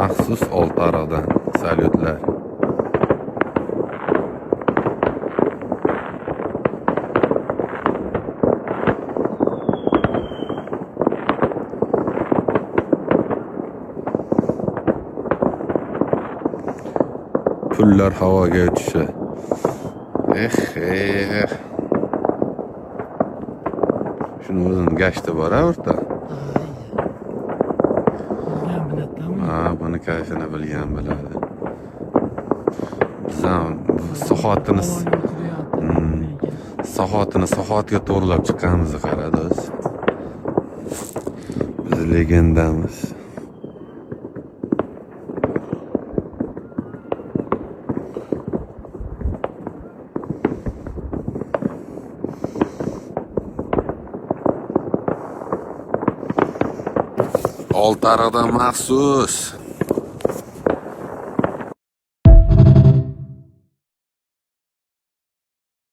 Maxsus Oltiariqdan salyutlar. Pullar havoga uchishi. Shuni o'zini gashti bor o'rta. Buni kayfini bilgan biladi. Bizam sohotga to'g'rilab chiqqanimizni qara do'st. Biz legendamiz. Oltiariqdan maxsus